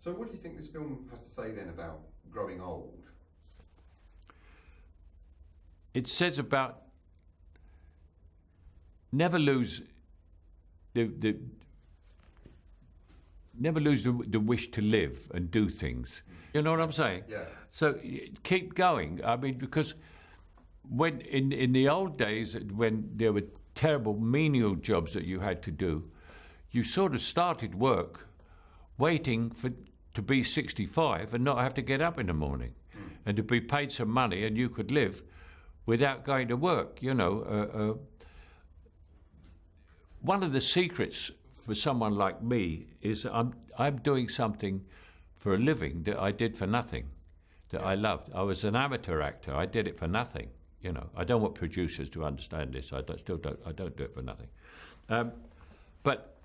So what do you think this film has to say then about growing old? It says about never lose the wish to live and do things. You know what I'm saying? Yeah. So keep going. I mean, because when in the old days, when there were terrible menial jobs that you had to do, you sort of started work waiting to be 65 and not have to get up in the morning, and to be paid some money and you could live without going to work. You know, one of the secrets for someone like me is I'm doing something for a living that I did for nothing, that I loved. I was an amateur actor. I did it for nothing. You know, I don't want producers to understand this. I don't do it for nothing. But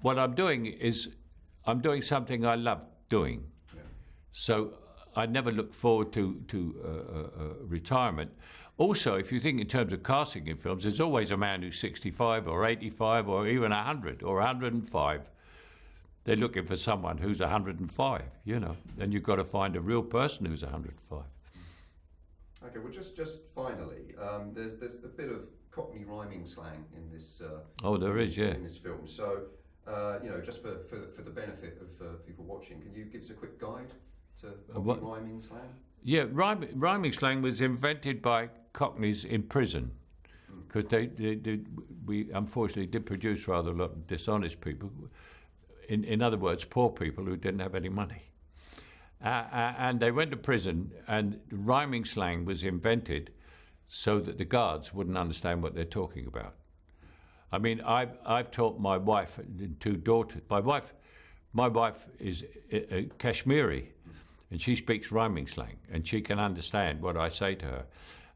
what I'm doing is I'm doing something I love doing. Yeah. So I never look forward to retirement. Also, if you think in terms of casting in films, there's always a man who's 65 or 85 or even 100 or 105. They're looking for someone who's 105, you know, and you've got to find a real person who's 105. Okay, well, just finally, there's a bit of Cockney rhyming slang in this. There is, yeah. In this film, so you know, just for the benefit of people watching, can you give us a quick guide to Cockney rhyming slang? Yeah, rhyming slang was invented by Cockneys in prison, because we unfortunately did produce rather a lot of dishonest people. In other words, poor people who didn't have any money. And they went to prison, and rhyming slang was invented so that the guards wouldn't understand what they're talking about. I mean, I've taught my wife and two daughters. My wife is Kashmiri, and she speaks rhyming slang, and she can understand what I say to her.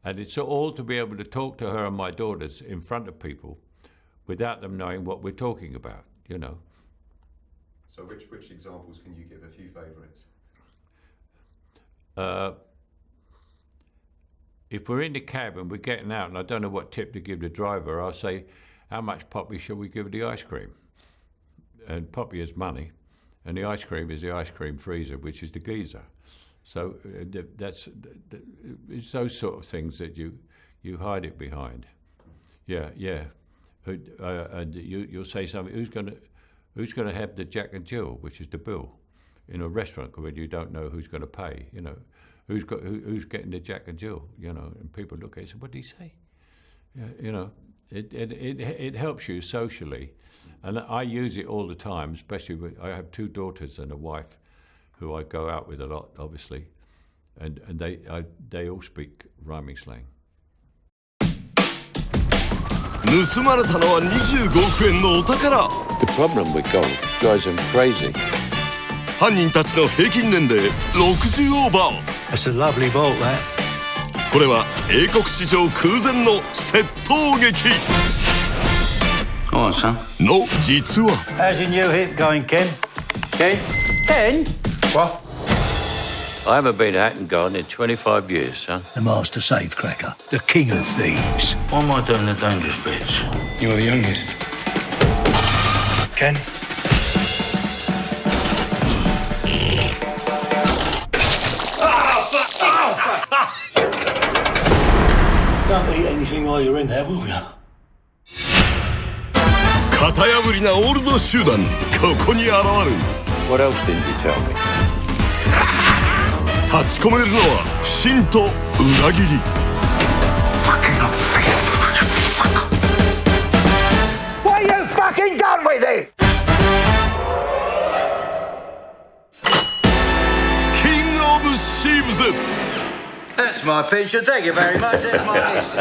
And it's all to be able to talk to her and my daughters in front of people without them knowing what we're talking about, you know. So which examples can you give? A few favourites. If we're in the cab and we're getting out and I don't know what tip to give the driver, I'll say, how much poppy shall we give the ice cream? And poppy is money, and the ice cream is the ice cream freezer, which is the geezer. So it's those sort of things that you hide it behind. Yeah. And you'll say something, who's going to have the Jack and Jill, which is the bill, in a restaurant when you don't know who's going to pay, you know, who's getting the Jack and Jill, you know, and people look at it and say, what did he say? Yeah, you know, it helps you socially, and I use it all the time, especially when I have two daughters and a wife who I go out with a lot, obviously, and they all speak rhyming slang. 盗まれたのは25億円のお宝。 The problem with gold drives them crazy. 犯人たちの平均年齢60オーバー。 That's a lovely vault, that. これは英国史上空前の窃盗劇。 Come on, son. の実は。 How's your new hip going, Ken? Ken? What? I haven't been out and gone in 25 years, son. The master safecracker, the king of thieves. Why am I doing the dangerous bits? You're the youngest. Ken? Don't eat anything while you're in there, will you? 型破りなオールド集団、ここに現る。 What else didn't you tell me? 立ち込めるのは不信と裏切り。 What you fucking done with it? King of シーヴズ。 That's my picture. Thank you very much. That's my list.